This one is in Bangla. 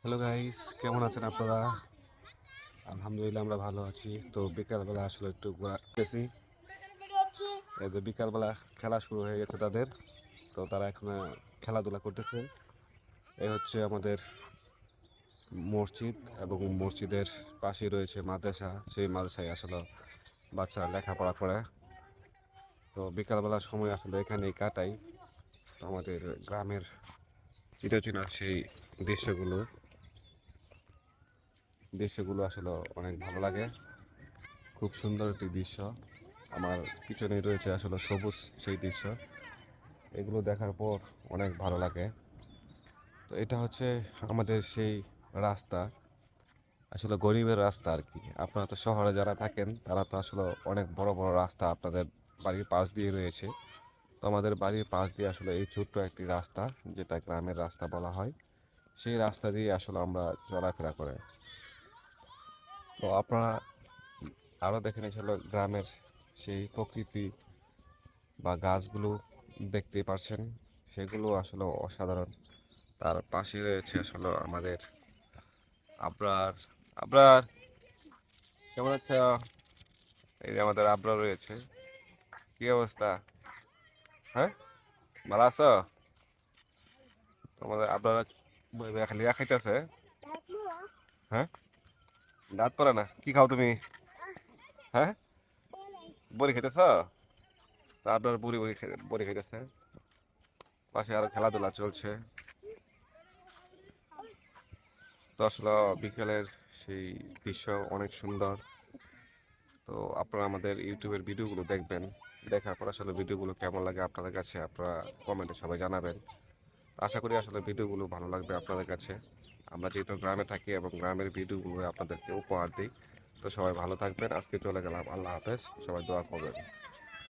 হ্যালো গাইস, কেমন আছেন আপনারা? আলহামদুলিল্লাহ আমরা ভালো আছি। তো বিকালবেলা আসলে একটু ঘোরাতেছি। এই যে বিকালবেলা খেলা শুরু হয়ে গেছে তাদের, তো তারা এখন খেলাধুলা করতেছে। এই হচ্ছে আমাদের মসজিদ এবং মসজিদের পাশেই রয়েছে মাদ্রাসা। সেই মাদ্রাসায় আসলে বাচ্চারা লেখাপড়া করে। তো বিকালবেলার সময় আসলে এখানেই কাটাই। তো আমাদের গ্রামের চিরচেনা সেই দৃশ্যগুলো দৃশ্যগুলো আসলে অনেক ভালো লাগে। খুব সুন্দর একটি দৃশ্য। আমার পিছনেই রয়েছে আসলে সবুজ সেই দৃশ্য। এগুলো দেখার পর অনেক ভালো লাগে। তো এটা হচ্ছে আমাদের সেই রাস্তা, আসলে গরিবের রাস্তা আর কি। আপনারা তো শহরে যারা থাকেন তারা তো আসলে অনেক বড় বড় রাস্তা আপনাদের বাড়ির পাশ দিয়ে রয়েছে। তো আমাদের বাড়ির পাশ দিয়ে আসলে এই ছোট্ট একটি রাস্তা, যেটা গ্রামের রাস্তা বলা হয়, সেই রাস্তা দিয়ে আসলে আমরা চলাফেরা করে। তো আপনারা আরও দেখেন আসলে গ্রামের সেই প্রকৃতি বা গাছগুলো দেখতেই পারছেন, সেগুলো আসলে অসাধারণ। তার পাশে রয়েছে আসলে আমাদের আবরার। আবরার, কেমন আছো? এই যে আমাদের আবরার রয়েছে। কি অবস্থা? হ্যাঁ, ভালো আছো? তোমাদের আবরার বই বই খালি খাইতেছে। হ্যাঁ, দাঁত পড়ে না? কি খাও তুমি? হ্যাঁ, বড়ি খাইতেছ? তা আবরার বড়ি খাইতেছে। পাশে আরো খেলাধুলা চলছে। তো আসলে বিকেলের সেই দৃশ্য অনেক সুন্দর। তো আপনারা আমাদের ইউটিউবের ভিডিওগুলো দেখবেন, দেখার পর আসলে ভিডিওগুলো কেমন লাগে আপনাদের কাছে আপনারা কমেন্টে সবাই জানাবেন। আশা করি আসলে ভিডিওগুলো ভালো লাগবে আপনাদের কাছে। আমরা যেহেতু গ্রামে থাকি এবং গ্রামের ভিডিওগুলো আপনাদেরকে উপহার দিই। তো সবাই ভালো থাকবেন, আজকে চলে গেলাম, আল্লাহ হাফেজ, সবাই দোয়া করবেন।